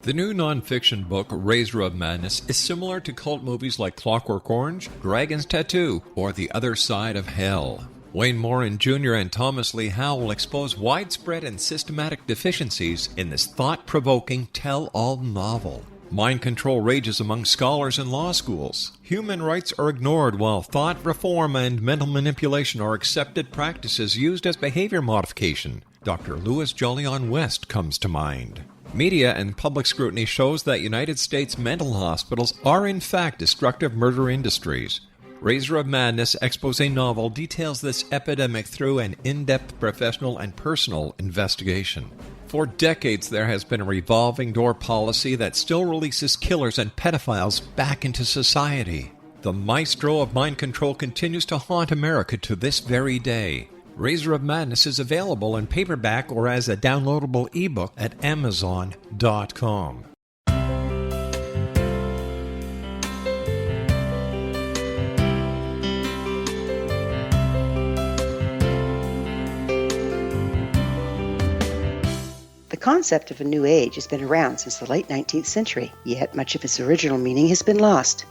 The new nonfiction book, Razor of Madness, is similar to cult movies like Clockwork Orange, Dragon's Tattoo, or The Other Side of Hell. Wayne Morin Jr. and Thomas Lee Howell expose widespread and systematic deficiencies in this thought-provoking tell-all novel. Mind control rages among scholars in law schools. Human rights are ignored while thought reform and mental manipulation are accepted practices used as behavior modification. Dr. Louis Jolyon West comes to mind. Media and public scrutiny shows that United States mental hospitals are in fact destructive murder industries. Razor of Madness expose novel details this epidemic through an in-depth professional and personal investigation. For decades, there has been a revolving door policy that still releases killers and pedophiles back into society. The maestro of mind control continues to haunt America to this very day. Razor of Madness is available in paperback or as a downloadable ebook at Amazon.com. The concept of a new age has been around since the late 19th century, yet much of its original meaning has been lost.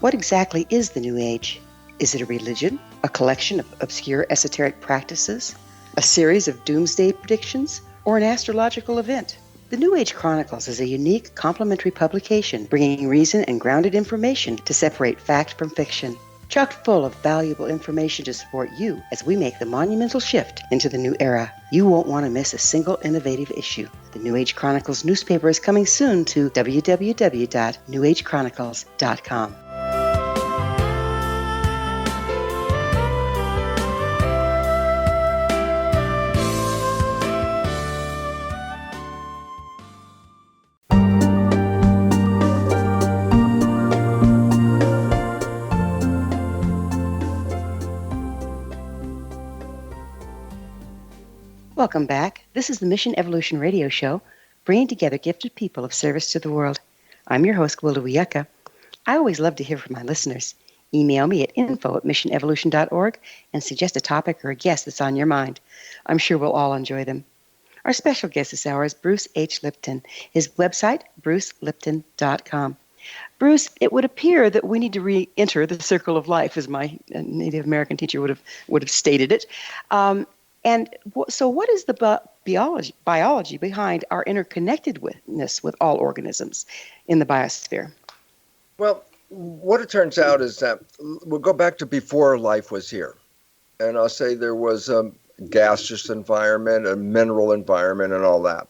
What exactly is the new age? Is it a religion, a collection of obscure esoteric practices, a series of doomsday predictions, or an astrological event? The New Age Chronicles is a unique, complementary publication bringing reason and grounded information to separate fact from fiction. Chock full of valuable information to support you as we make the monumental shift into the new era. You won't want to miss a single innovative issue. The New Age Chronicles newspaper is coming soon to www.newagechronicles.com. Welcome back. This is the Mission Evolution Radio Show, bringing together gifted people of service to the world. I'm your host, Gwilda Wiyaka. I always love to hear from my listeners. Email me at info@missionevolution.org and suggest a topic or a guest that's on your mind. I'm sure we'll all enjoy them. Our special guest this hour is Bruce H. Lipton. His website, brucelipton.com. Bruce, it would appear that we need to re-enter the circle of life, as my Native American teacher would have stated it. So what is the biology behind our interconnectedness with all organisms in the biosphere? Well, what it turns out is that we'll go back to before life was here. And I'll say there was a gaseous environment, a mineral environment, and all that.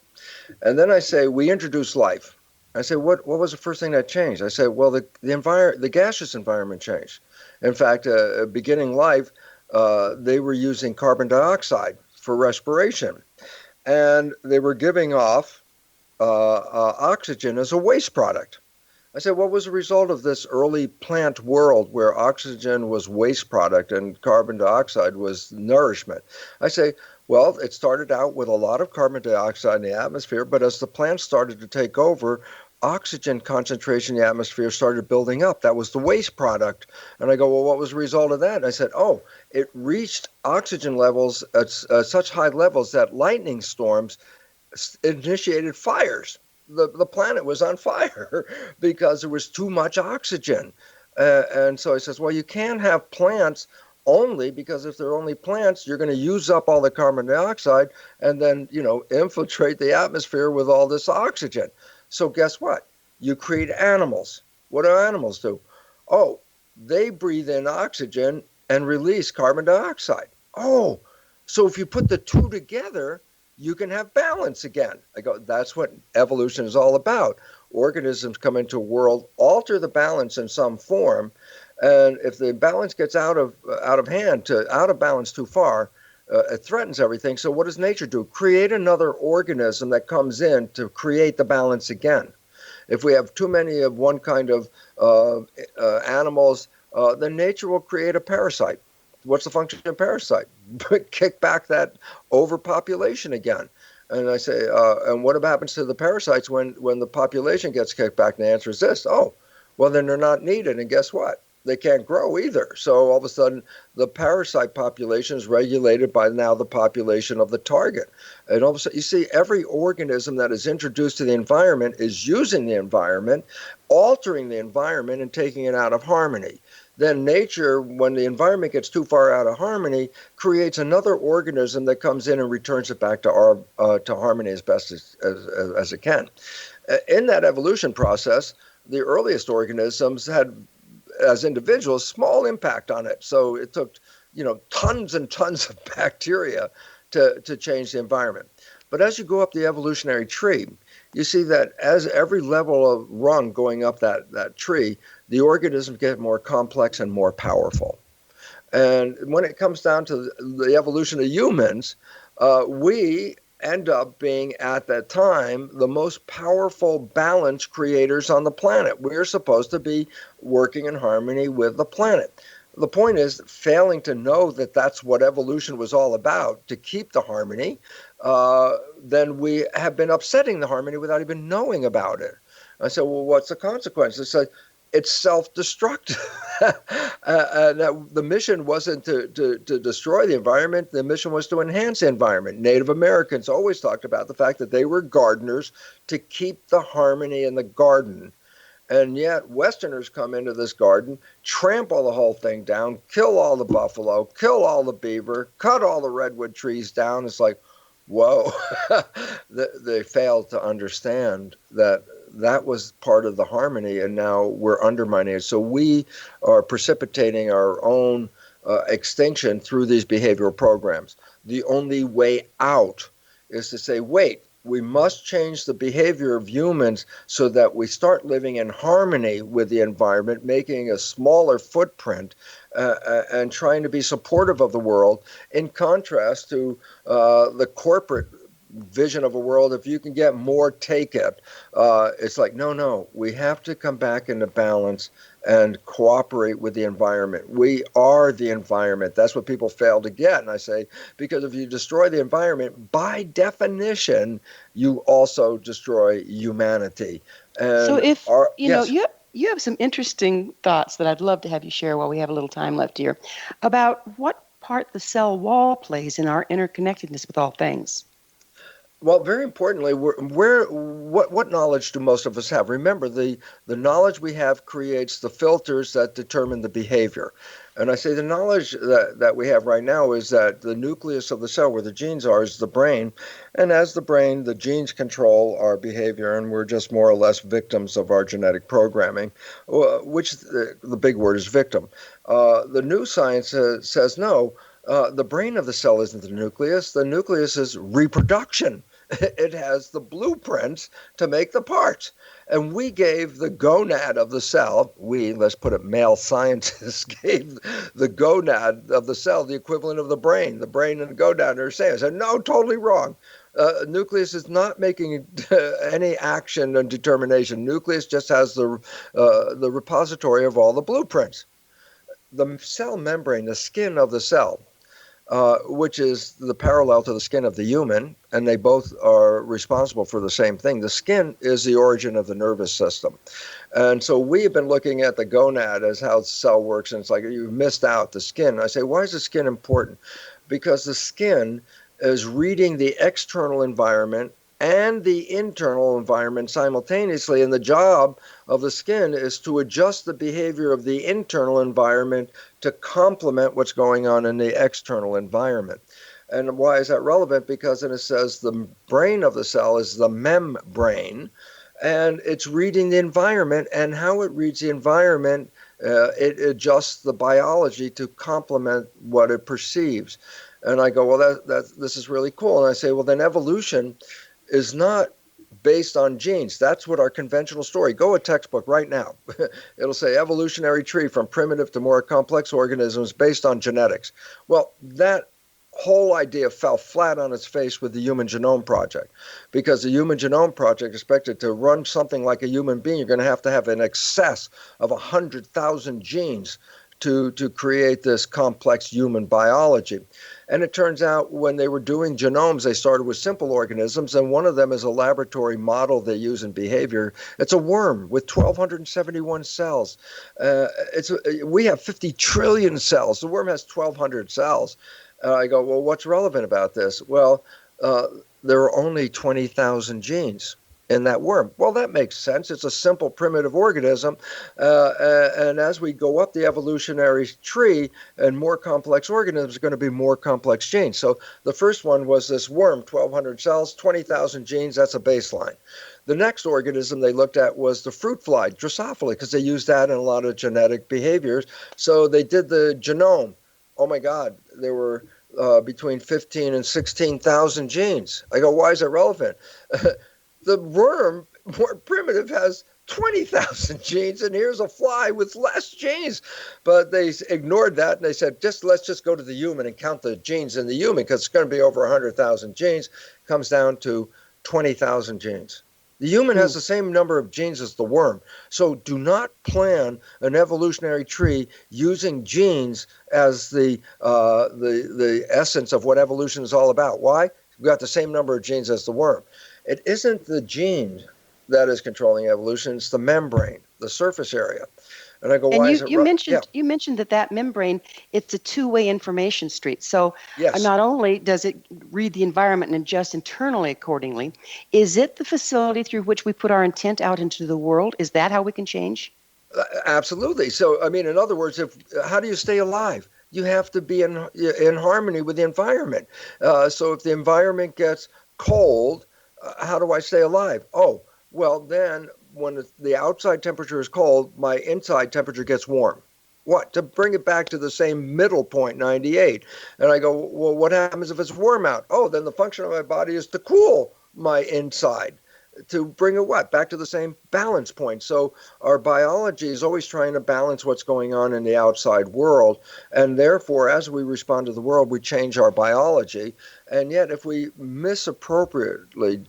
And then I say, we introduced life. I say, what was the first thing that changed? I say, well, the gaseous environment changed. In fact, beginning life, they were using carbon dioxide for respiration, and they were giving off oxygen as a waste product. I said, what was the result of this early plant world where oxygen was waste product and carbon dioxide was nourishment? I say, well, it started out with a lot of carbon dioxide in the atmosphere, but as the plants started to take over, oxygen concentration in the atmosphere started building up. That was the waste product. And I go, well, what was the result of that? And I said, it reached oxygen levels at such high levels that lightning storms initiated fires. The planet was on fire because there was too much oxygen. And so I says, well, you can't have plants only because if they're only plants, you're going to use up all the carbon dioxide and then, infiltrate the atmosphere with all this oxygen. So guess what? You create animals. What do animals do? They breathe in oxygen and release carbon dioxide. So if you put the two together, you can have balance again. I go, that's what evolution is all about. Organisms come into a world, alter the balance in some form, and if the balance gets out of balance too far, it threatens everything. So what does nature do? Create another organism that comes in to create the balance again. If we have too many of one kind of animals, then nature will create a parasite. What's the function of a parasite? Kick back that overpopulation again. And I say, and what happens to the parasites when the population gets kicked back? And the answer is this. Well, then they're not needed. And guess what? They can't grow either. So all of a sudden, the parasite population is regulated by now the population of the target. And all of a sudden, you see, every organism that is introduced to the environment is using the environment, altering the environment, and taking it out of harmony. Then nature, when the environment gets too far out of harmony, creates another organism that comes in and returns it back to harmony as best as it can. In that evolution process, the earliest organisms had, as individuals, small impact on it. So it took, tons and tons of bacteria to change the environment. But as you go up the evolutionary tree, you see that as every level of rung going up that tree, the organisms get more complex and more powerful. And when it comes down to the evolution of humans, we end up being, at that time, the most powerful balance creators on the planet. We're supposed to be working in harmony with the planet. The point is, failing to know that that's what evolution was all about, to keep the harmony, then we have been upsetting the harmony without even knowing about it. I said, well, what's the consequence? It's self-destructive. The mission wasn't to destroy the environment. The mission was to enhance the environment. Native Americans always talked about the fact that they were gardeners to keep the harmony in the garden. And yet Westerners come into this garden, trample the whole thing down, kill all the buffalo, kill all the beaver, cut all the redwood trees down. It's like, whoa, they failed to understand that that was part of the harmony, and now we're undermining it. So we are precipitating our own extinction through these behavioral programs. The only way out is to say, wait, we must change the behavior of humans so that we start living in harmony with the environment, making a smaller footprint and trying to be supportive of the world, in contrast to the corporate vision of a world. If you can get more, take it. It's like, no, we have to come back into balance and cooperate with the environment. We are the environment. That's what people fail to get. And I say, because if you destroy the environment, by definition, you also destroy humanity. And So if, yes. you have some interesting thoughts that I'd love to have you share while we have a little time left here about what part the cell wall plays in our interconnectedness with all things. Well, very importantly, what knowledge do most of us have? Remember, the knowledge we have creates the filters that determine the behavior. And I say the knowledge that we have right now is that the nucleus of the cell, where the genes are, is the brain. And as the brain, the genes control our behavior, and we're just more or less victims of our genetic programming, which the big word is victim. The new science says no. The brain of the cell isn't the nucleus. The nucleus is reproduction. It has the blueprints to make the parts. And we gave the gonad of the cell, let's put it, male scientists, gave the gonad of the cell the equivalent of the brain. The brain and the gonad are the same. I said, no, totally wrong. Nucleus is not making any action and determination. Nucleus just has the repository of all the blueprints. The cell membrane, the skin of the cell, which is the parallel to the skin of the human, and they both are responsible for the same thing. The skin is the origin of the nervous system. And so we've been looking at the gonad as how the cell works, and it's like you missed out the skin. I say, why is the skin important? Because the skin is reading the external environment and the internal environment simultaneously, and the job of the skin is to adjust the behavior of the internal environment to complement what's going on in the external environment. And why is that relevant? Because then it says the brain of the cell is the membrane, and it's reading the environment, and how it reads the environment, it adjusts the biology to complement what it perceives. And I go, well, this is really cool. And I say, well, then evolution is not based on genes. That's what our conventional story. Go a textbook right now. It'll say evolutionary tree from primitive to more complex organisms based on genetics. Well, that whole idea fell flat on its face with the Human Genome Project, because the Human Genome Project expected to run something like a human being. You're going to have an excess of 100,000 genes to create this complex human biology. And it turns out when they were doing genomes, they started with simple organisms, and one of them is a laboratory model they use in behavior. It's a worm with 1,271 cells. We have 50 trillion cells. The worm has 1,200 cells. I go, well, what's relevant about this? Well, there are only 20,000 genes in that worm. Well, that makes sense. It's a simple primitive organism. And as we go up the evolutionary tree and more complex organisms are going to be more complex genes. So the first one was this worm, 1,200 cells, 20,000 genes. That's a baseline. The next organism they looked at was the fruit fly, Drosophila, because they used that in a lot of genetic behaviors. So they did the genome. Oh my God, there were between 15 and 16,000 genes. I go, why is that relevant? The worm, more primitive, has 20,000 genes, and here's a fly with less genes. But they ignored that, and they said, let's just go to the human and count the genes in the human, because it's going to be over 100,000 genes. Comes down to 20,000 genes. The human has the same number of genes as the worm. So do not plan an evolutionary tree using genes as the essence of what evolution is all about. Why? We've got the same number of genes as the worm. It isn't the gene that is controlling evolution. It's the membrane, the surface area. And I go, why is it? You mentioned that membrane, it's a two-way information street. So yes. Not only does it read the environment and adjust internally accordingly, is it the facility through which we put our intent out into the world? Is that how we can change? Absolutely. So, I mean, in other words, how do you stay alive? you have to be in harmony with the environment. So if the environment gets cold, how do I stay alive? Oh, well, then when the outside temperature is cold, my inside temperature gets warm. What? To bring it back to the same middle point, 98. And I go, well, what happens if it's warm out? Oh, then the function of my body is to cool my inside, to bring it what? Back to the same balance point. So our biology is always trying to balance what's going on in the outside world. And therefore, as we respond to the world, we change our biology. And yet, if we misappropriately,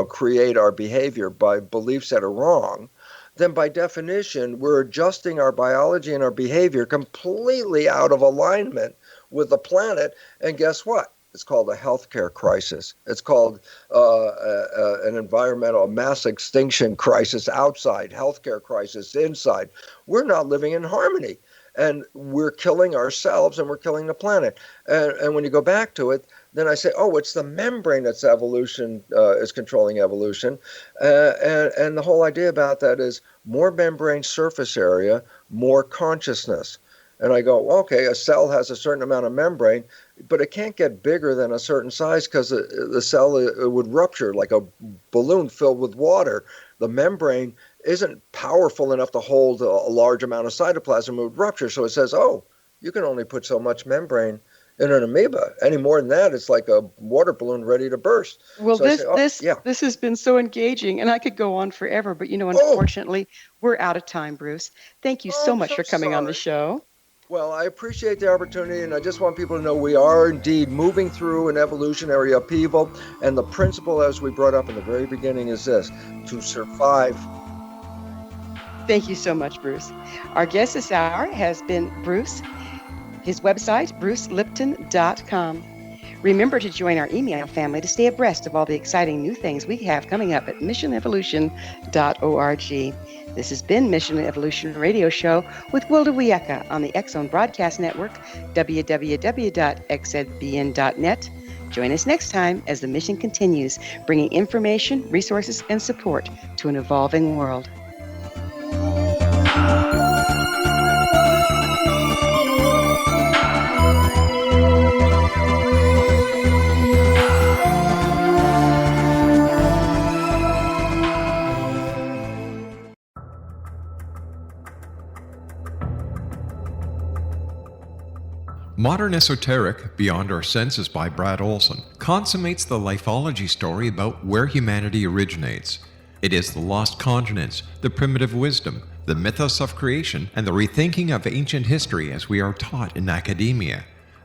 create our behavior by beliefs that are wrong, then by definition, we're adjusting our biology and our behavior completely out of alignment with the planet. And guess what? It's called a healthcare crisis. It's called an environmental mass extinction crisis outside, healthcare crisis inside. We're not living in harmony. And we're killing ourselves and we're killing the planet. And when you go back to it, then I say, oh, it's the membrane that's evolution, is controlling evolution. And the whole idea about that is more membrane surface area, more consciousness. And I go, okay, a cell has a certain amount of membrane, but it can't get bigger than a certain size because the cell it would rupture like a balloon filled with water. The membrane isn't powerful enough to hold a large amount of cytoplasm. It would rupture. So it says, oh, you can only put so much membrane in an amoeba. Any more than that, it's like a water balloon ready to burst. Well, so this has been so engaging, and I could go on forever, but unfortunately, we're out of time, Bruce. Thank you so much for coming on the show. Well, I appreciate the opportunity, and I just want people to know we are indeed moving through an evolutionary upheaval, and the principle, as we brought up in the very beginning, is this: to survive. Thank you so much, Bruce. Our guest this hour has been Bruce. His website, brucelipton.com. Remember to join our email family to stay abreast of all the exciting new things we have coming up at missionevolution.org. This has been Mission Evolution Radio Show with Gwilda Wiyaka on the X Zone Broadcast Network, www.xzbn.net. Join us next time as the mission continues, bringing information, resources, and support to an evolving world. Modern Esoteric, Beyond Our Senses by Brad Olson, consummates the lifeology story about where humanity originates. It is the lost continents, the primitive wisdom, the mythos of creation, and the rethinking of ancient history as we are taught in academia.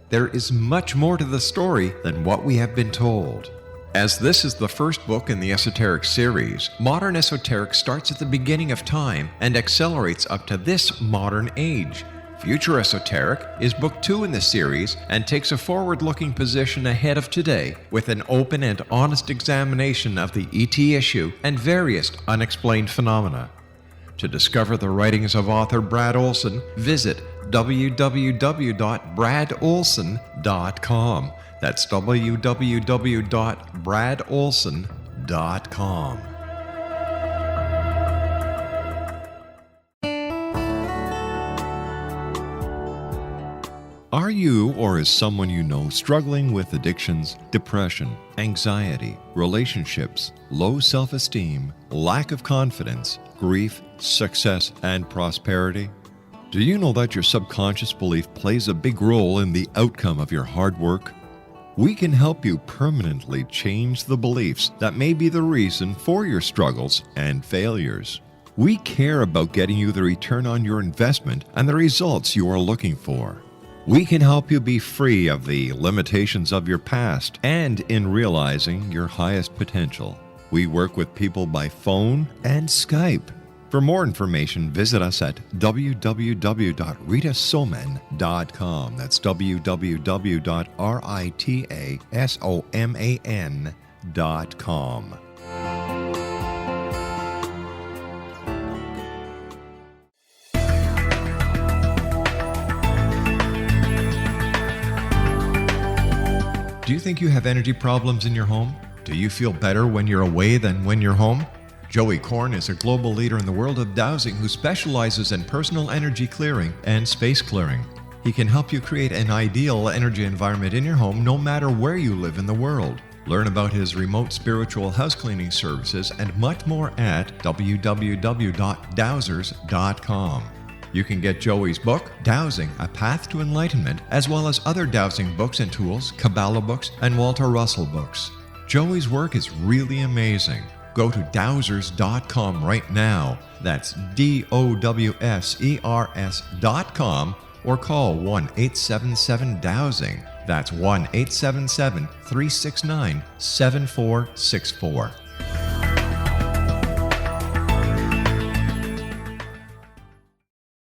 There is much more to the story than what we have been told. As this is the first book in the Esoteric series, Modern Esoteric starts at the beginning of time and accelerates up to this modern age. Future Esoteric is book 2 in the series and takes a forward-looking position ahead of today with an open and honest examination of the ET issue and various unexplained phenomena. To discover the writings of author Brad Olson, visit www.bradolson.com. That's www.bradolson.com. Are you or is someone you know struggling with addictions, depression, anxiety, relationships, low self-esteem, lack of confidence, grief, success, and prosperity? Do you know that your subconscious belief plays a big role in the outcome of your hard work? We can help you permanently change the beliefs that may be the reason for your struggles and failures. We care about getting you the return on your investment and the results you are looking for. We can help you be free of the limitations of your past and in realizing your highest potential. We work with people by phone and Skype. For more information, visit us at www.ritasoman.com. That's www.ritasoman.com. Do you think you have energy problems in your home? Do you feel better when you're away than when you're home? Joey Korn is a global leader in the world of dowsing who specializes in personal energy clearing and space clearing. He can help you create an ideal energy environment in your home no matter where you live in the world. Learn about his remote spiritual house cleaning services and much more at www.dowsers.com. You can get Joey's book, Dowsing, A Path to Enlightenment, as well as other dowsing books and tools, Kabbalah books, and Walter Russell books. Joey's work is really amazing. Go to dowsers.com right now. That's DOWSERS.com or call 1-877-DOWSING. That's 1-877-369-7464.